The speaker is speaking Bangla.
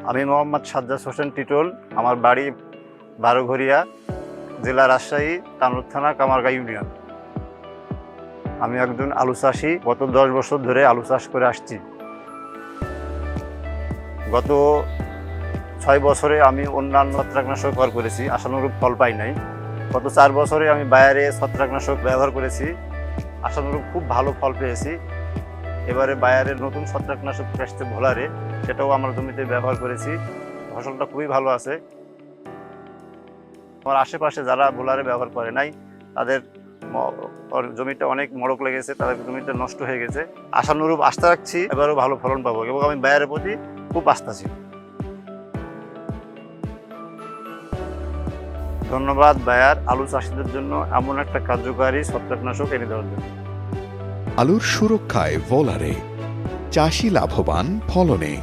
আমি মোহাম্মদ সাজ্জাদ হোসেন টিটল। আমার বাড়ি বারোঘরিয়া, জেলা রাজশাহী, কামরূপ থানা, কামারগাঁ ইউনিয়ন। আমি একজন আলু চাষি। গত 10 বছর ধরে আলু চাষ করে আসছি। গত 6 বছরে আমি অন্যান্য ছত্রাকনাশক ব্যবহার করেছি, আশানুরূপ ফল পাই নাই। গত 4 বছরে আমি বায়ারে ছত্রাকনাশক ব্যবহার করেছি, আশানুরূপ খুব ভালো ফল পেয়েছি। এবারে বায়ারের নতুন ছত্রাকনাশক আসছে ভোলারে, সেটাও আমার জমিতে ব্যবহার করেছি। ফসলটা খুবই ভালো আছে। আমার আশেপাশে যারা ভোলারে ব্যবহার করে নাই, তাদের জমিটা অনেক মড়ক লেগেছে, তাদের জমিটা নষ্ট হয়ে গেছে। আশানুরূপ আস্থা রাখছি এবারও ভালো ফলন পাবো, এবং আমি বায়ারের প্রতি খুব আস্থাশী। ধন্যবাদ বায়ার আলু চাষিদের জন্য এমন একটা কার্যকারী ছত্রাকনাশক এনে দেওয়ার জন্য। আলুর সুরক্ষায় ভোলারে, চাষি লাভবান ফলনে।